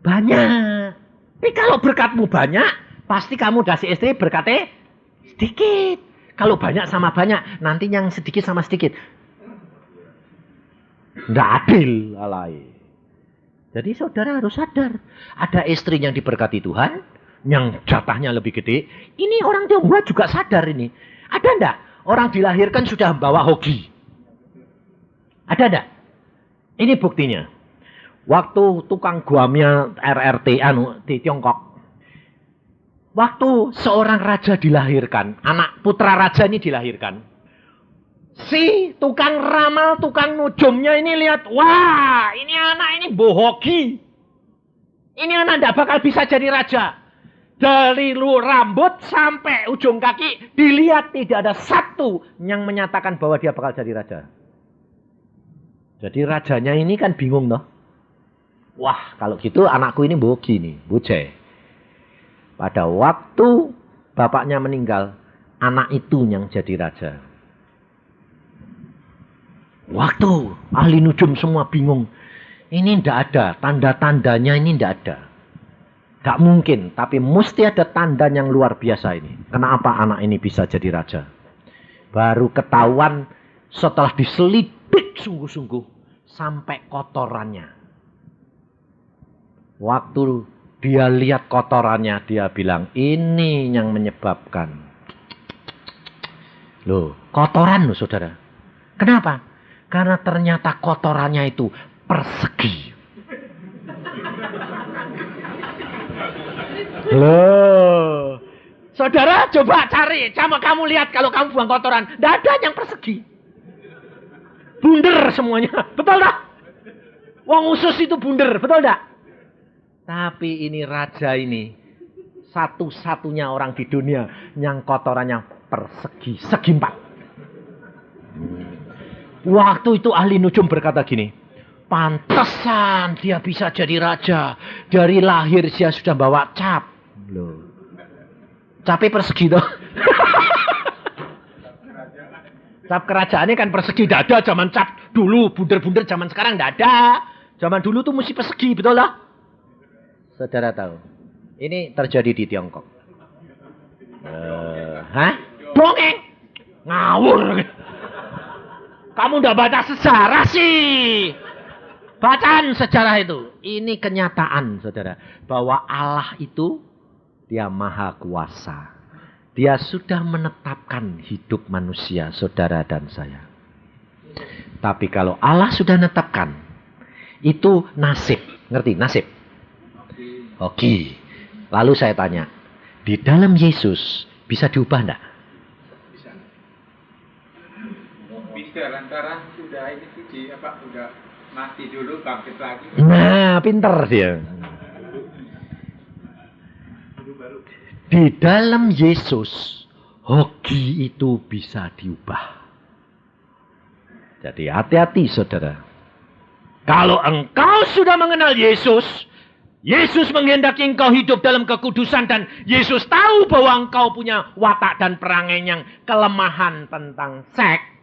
banyak. Tapi kalau berkatmu banyak, pasti kamu kasih istri berkatnya sedikit. Kalau banyak sama banyak, nanti yang sedikit sama sedikit. Tidak adil alai. Jadi saudara harus sadar. Ada istri yang diberkati Tuhan, yang jatahnya lebih gede. Ini orang Tionghoa juga sadar ini. Ada enggak? Orang dilahirkan sudah bawa hoki. Ada enggak? Ini buktinya. Waktu tukang guamnya RRT di Tiongkok. Waktu seorang raja dilahirkan. Anak putra raja ini dilahirkan. Si tukang ramal, tukang nujumnya ini lihat. Wah, ini anak ini bohoki. Ini anak enggak bakal bisa jadi raja. Dari rambut sampai ujung kaki, dilihat tidak ada satu yang menyatakan bahwa dia bakal jadi raja. Jadi rajanya ini kan bingung toh. Wah, kalau gitu anakku ini bogi nih, bocah. Pada waktu bapaknya meninggal, anak itu yang jadi raja. Waktu ahli nujum semua bingung. Ini tidak ada, tanda-tandanya ini tidak ada. Gak mungkin, tapi mesti ada tanda yang luar biasa ini. Kenapa anak ini bisa jadi raja? Baru ketahuan setelah diselidik sungguh-sungguh sampai kotorannya. Waktu dia lihat kotorannya, dia bilang, ini yang menyebabkan. Loh, kotoran loh saudara. Kenapa? Karena ternyata kotorannya itu persegi. Loh, saudara coba cari, coba kamu lihat kalau kamu buang kotoran, tidak ada yang persegi, bunder semuanya, betul tak? Wong usus itu bunder, betul tak? Tapi ini raja ini satu-satunya orang di dunia yang kotorannya persegi, segi 4. Waktu itu ahli nujum berkata gini, pantesan dia bisa jadi raja, dari lahir dia sudah bawa cap. Loh. Capek persegi toh. Cap kerajaannya kan persegi, tidak ada zaman cap dulu, bunder-bunder zaman sekarang tidak ada. Zaman dulu tuh mesti persegi, betul lah. Saudara tahu, ini terjadi di Tiongkok. Hah? Dongeng. Ngawur. Kamu udah baca sejarah sih. Bacaan sejarah itu. Ini kenyataan, saudara. Bahwa Allah itu, dia maha kuasa. Dia sudah menetapkan hidup manusia, saudara dan saya. Tapi kalau Allah sudah menetapkan, itu nasib. Ngerti? Nasib. Oke. Lalu saya tanya, di dalam Yesus bisa diubah enggak? Bisa lantaran sudah ini sih udah mati dulu bangkit lagi. Nah, pinter dia. Di dalam Yesus, hoki itu bisa diubah. Jadi hati-hati saudara. Kalau engkau sudah mengenal Yesus, Yesus menghendaki engkau hidup dalam kekudusan dan Yesus tahu bahwa engkau punya watak dan perangai yang kelemahan tentang seks.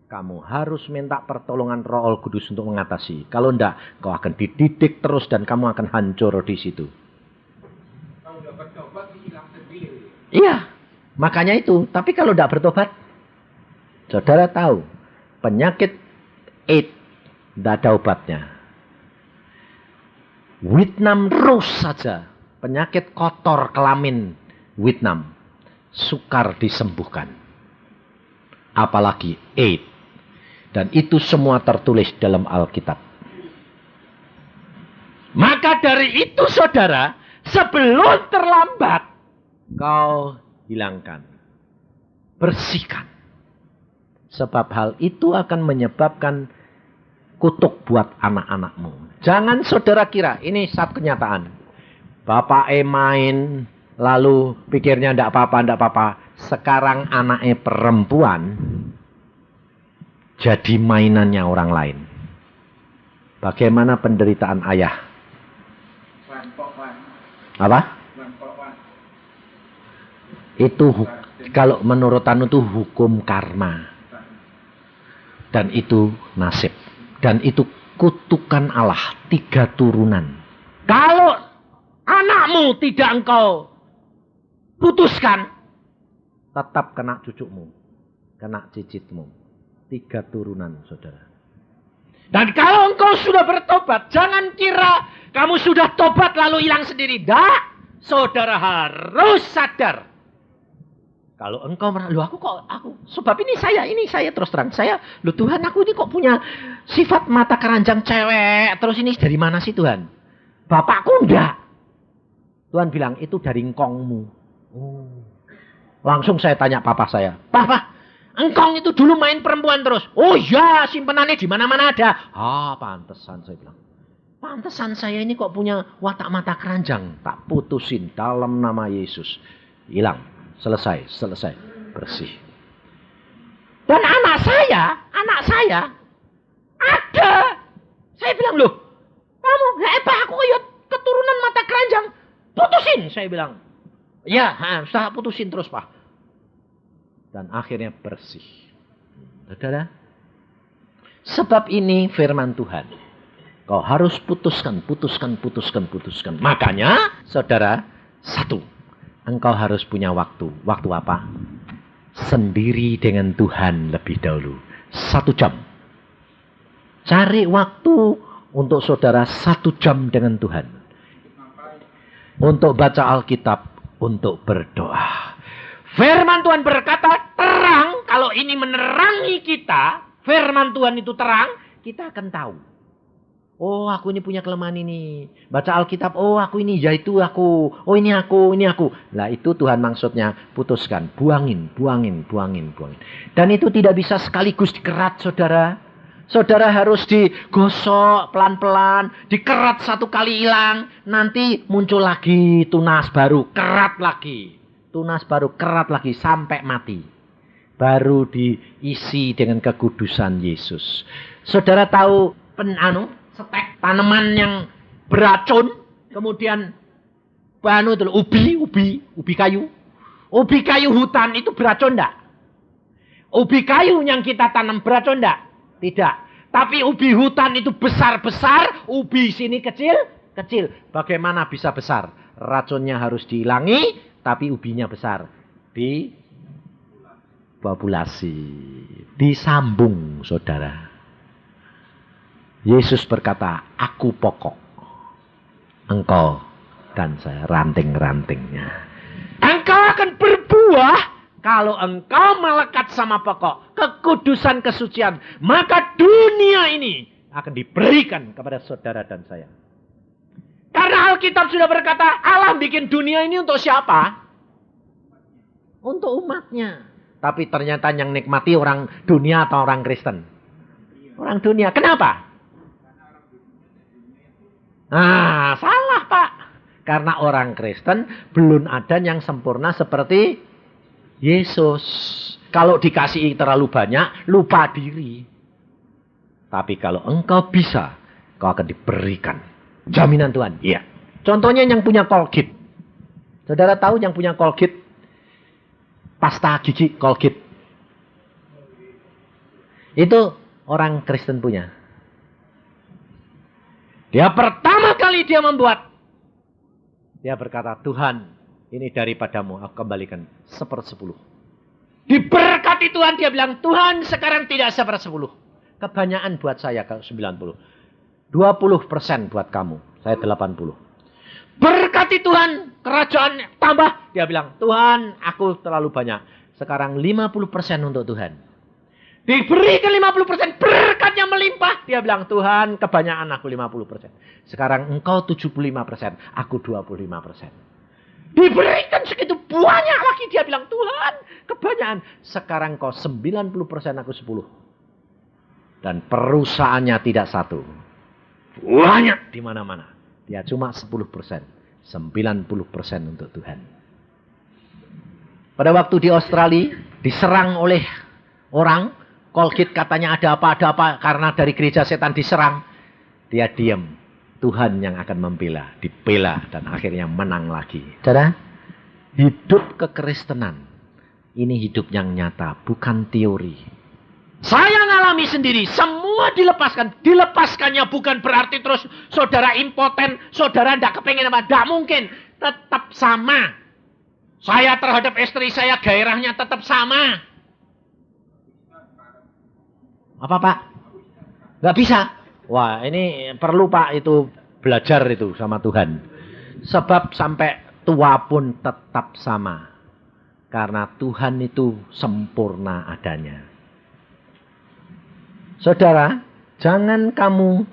Kamu harus minta pertolongan Roh Kudus untuk mengatasi. Kalau enggak, kau akan dididik terus dan kamu akan hancur di situ. Kalau udah bertobat hilang sendiri. Iya, makanya itu. Tapi kalau enggak bertobat, saudara tahu, penyakit AIDS enggak ada obatnya. Vietnam terus saja. Penyakit kotor kelamin Vietnam. Sukar disembuhkan. Apalagi AIDS. Dan itu semua tertulis dalam Alkitab. Maka dari itu saudara, sebelum terlambat, kau hilangkan. Bersihkan. Sebab hal itu akan menyebabkan kutuk buat anak-anakmu. Jangan saudara kira, ini satu kenyataan. Bapak main, lalu pikirnya enggak apa-apa. Sekarang anaknya perempuan, jadi mainannya orang lain. Bagaimana penderitaan ayah? Apa? Itu kalau menurut anu itu hukum karma. Dan itu nasib. Dan itu kutukan Allah. 3 turunan. Kalau anakmu tidak engkau putuskan, tetap kena cucumu. Kena cicitmu. 3 turunan, saudara. Dan kalau engkau sudah bertobat, jangan kira kamu sudah tobat lalu hilang sendiri. Tidak. Saudara harus sadar. Kalau engkau merasa, sebab ini saya terus terang. Tuhan aku ini kok punya sifat mata keranjang cewek. Terus ini dari mana sih Tuhan? Bapakku enggak. Tuhan bilang, itu dari engkongmu. Langsung saya tanya papa saya. Papa, engkong itu dulu main perempuan terus. Oh iya, simpenannya di mana-mana ada. Pantesan saya bilang. Pantesan saya ini kok punya watak mata keranjang. Tak putusin dalam nama Yesus. Hilang. Selesai. Bersih. Dan anak saya ada. Saya bilang, loh, kamu, aku keturunan mata keranjang. Putusin, saya bilang. Ya, sudah putusin terus, Pak. Dan akhirnya bersih. Saudara, sebab ini firman Tuhan. Kau harus putuskan. Makanya, saudara, 1. Engkau harus punya waktu. Waktu apa? Sendiri dengan Tuhan lebih dahulu. 1 jam. Cari waktu untuk saudara 1 jam dengan Tuhan. Untuk baca Alkitab. Untuk berdoa. Firman Tuhan berkata terang. Kalau ini menerangi kita. Firman Tuhan itu terang. Kita akan tahu. Oh, aku ini punya kelemahan ini. Baca Alkitab, oh aku ini, ya itu aku. Oh ini aku. Lah itu Tuhan maksudnya putuskan. Buangin. Dan itu tidak bisa sekaligus dikerat, saudara. Saudara harus digosok pelan-pelan. Dikerat 1 kali hilang. Nanti muncul lagi tunas baru. Kerat lagi. Tunas baru, kerat lagi sampai mati. Baru diisi dengan kekudusan Yesus. Saudara tahu setek tanaman yang beracun, kemudian ubi kayu. Ubi kayu hutan itu beracun enggak? Ubi kayu yang kita tanam beracun enggak? Tidak. Tapi ubi hutan itu besar-besar, ubi sini kecil. Bagaimana bisa besar? Racunnya harus dihilangi, tapi ubinya besar. populasi. Disambung, saudara. Yesus berkata, aku pokok, engkau dan saya ranting-rantingnya. Engkau akan berbuah kalau engkau melekat sama pokok, kekudusan, kesucian. Maka dunia ini akan diberikan kepada saudara dan saya. Karena Alkitab sudah berkata, Allah bikin dunia ini untuk siapa? Untuk umatnya. Tapi ternyata yang nikmati orang dunia atau orang Kristen? Orang dunia. Kenapa? Nah, salah Pak. Karena orang Kristen belum ada yang sempurna seperti Yesus. Kalau dikasih terlalu banyak, lupa diri. Tapi kalau engkau bisa, kau akan diberikan. Jaminan Tuhan. Iya. Contohnya yang punya Colgate. Saudara tahu yang punya Colgate? Pasta gigi Colgate. Itu orang Kristen punya. Dia pertama kali dia membuat. Dia berkata, Tuhan, ini daripadamu, aku kembalikan 1/10. Diberkati Tuhan, dia bilang, Tuhan sekarang tidak 1/10. Kebanyakan buat saya kalau 90. 20% buat kamu, saya 80. Berkati Tuhan, kerajaan tambah. Dia bilang, Tuhan aku terlalu banyak. Sekarang 50% untuk Tuhan. Diberikan 50%, berkatnya melimpah. Dia bilang, Tuhan kebanyakan aku 50%. Sekarang engkau 75%, aku 25%. Diberikan segitu banyak lagi. Dia bilang, Tuhan kebanyakan. Sekarang kau 90%, aku 10%. Dan perusahaannya tidak satu. Banyak di mana-mana. Dia cuma 10%. 90% untuk Tuhan. Pada waktu di Australia, diserang oleh orang. Colgate katanya ada apa. Karena dari gereja setan diserang. Dia diam. Tuhan yang akan membela. Dibela dan akhirnya menang lagi. Saudara, hidup kekristenan. Ini hidup yang nyata. Bukan teori. Saya ngalami sendiri. Semua dilepaskan. Dilepaskannya bukan berarti terus saudara impoten. Saudara tidak kepengen apa. Tidak mungkin. Tetap sama. Saya terhadap istri saya gairahnya tetap sama. Apa Pak? Gak bisa. Wah ini perlu Pak itu belajar itu sama Tuhan. Sebab sampai tua pun tetap sama. Karena Tuhan itu sempurna adanya. Saudara, jangan kamu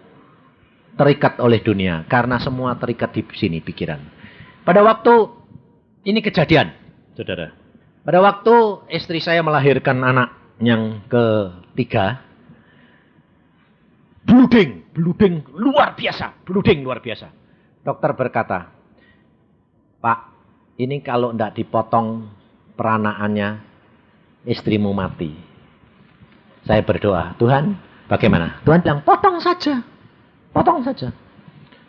terikat oleh dunia. Karena semua terikat di sini pikiran. Pada waktu ini kejadian, saudara. Pada waktu istri saya melahirkan anak yang ketiga. Blooding luar biasa. Dokter berkata, Pak, ini kalau tidak dipotong peranaannya, istrimu mati. Saya berdoa, Tuhan, bagaimana? Tuhan bilang, potong saja.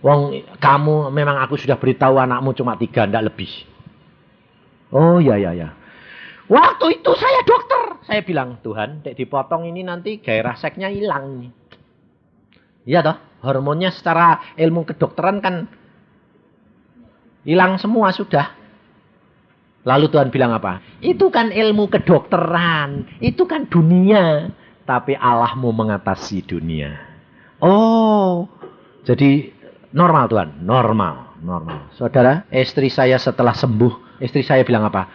Wong, kamu memang aku sudah beritahu anakmu cuma 3, tidak lebih. Oh ya. Waktu itu saya dokter. Saya bilang, Tuhan, dipotong ini nanti gairah seksnya hilang nih. Iya toh, hormonnya secara ilmu kedokteran kan hilang semua sudah. Lalu Tuhan bilang apa? Itu kan ilmu kedokteran, itu kan dunia. Tapi Allah mau mengatasi dunia. Oh, jadi normal Tuhan, normal. Saudara, istri saya setelah sembuh, istri saya bilang apa?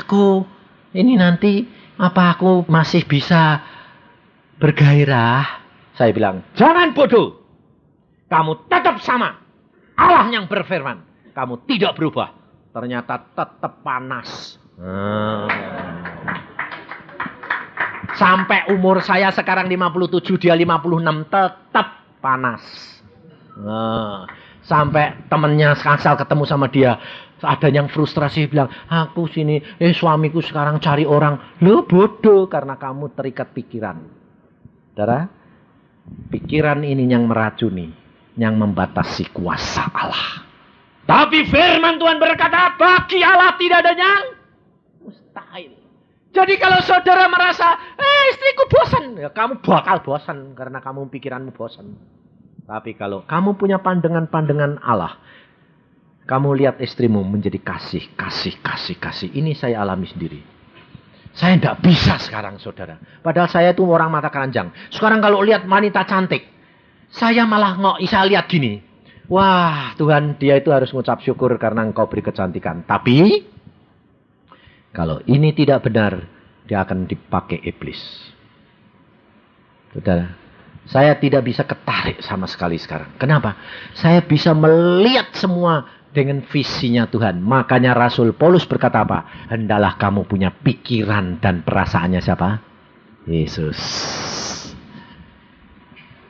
Aku ini nanti apa aku masih bisa bergairah? Saya bilang, jangan bodoh. Kamu tetap sama. Allah yang berfirman. Kamu tidak berubah. Ternyata tetap panas. Sampai umur saya sekarang 57, dia 56. Tetap panas. Sampai temannya asal ketemu sama dia. Ada yang frustrasi bilang, aku sini, suamiku sekarang cari orang. Lo bodoh karena kamu terikat pikiran. Saudara, pikiran ini yang meracuni, yang membatasi kuasa Allah. Tapi firman Tuhan berkata, bagi Allah tidak ada yang mustahil. Jadi kalau saudara merasa, istriku bosan, ya kamu bakal bosan karena kamu pikiranmu bosan. Tapi kalau kamu punya pandangan Allah, kamu lihat istrimu menjadi kasih. Ini saya alami sendiri. Saya tidak bisa sekarang, saudara. Padahal saya itu orang mata keranjang. Sekarang kalau lihat wanita cantik, saya malah saya lihat gini. Wah, Tuhan, dia itu harus mengucap syukur karena Engkau beri kecantikan. Tapi, kalau ini tidak benar, dia akan dipakai iblis. Saudara, saya tidak bisa ketarik sama sekali sekarang. Kenapa? Saya bisa melihat semua dengan visinya Tuhan. Makanya Rasul Paulus berkata apa? Hendalah kamu punya pikiran dan perasaannya siapa? Yesus.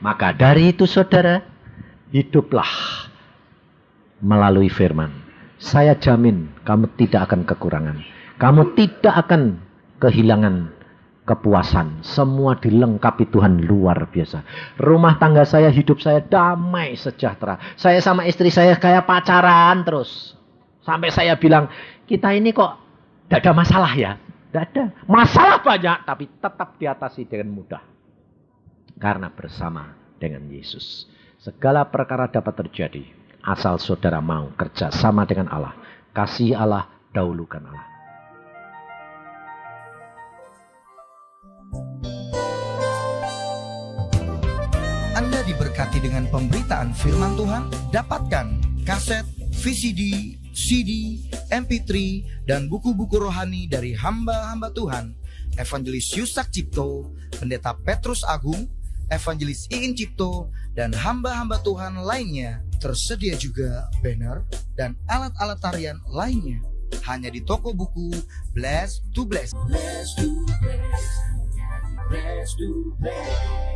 Maka dari itu saudara, hiduplah melalui firman. Saya jamin kamu tidak akan kekurangan. Kamu tidak akan kehilangan kepuasan. Semua dilengkapi Tuhan luar biasa. Rumah tangga saya, hidup saya damai sejahtera. Saya sama istri saya kayak pacaran terus. Sampai saya bilang, kita ini kok tidak ada masalah ya? Tidak ada. Masalah banyak, tapi tetap diatasi dengan mudah. Karena bersama dengan Yesus. Segala perkara dapat terjadi. Asal saudara mau kerja sama dengan Allah. Kasih Allah, dahulukan Allah. Anda diberkati dengan pemberitaan firman Tuhan. Dapatkan kaset, VCD, CD, MP3, dan buku-buku rohani dari hamba-hamba Tuhan. Evangelis Yusak Cipto, Pendeta Petrus Agung, Evangelis Iin Cipto, dan hamba-hamba Tuhan lainnya. Tersedia juga banner dan alat-alat tarian lainnya. Hanya di toko buku Bless to Bless. Bless to Bless. Bless to Bless.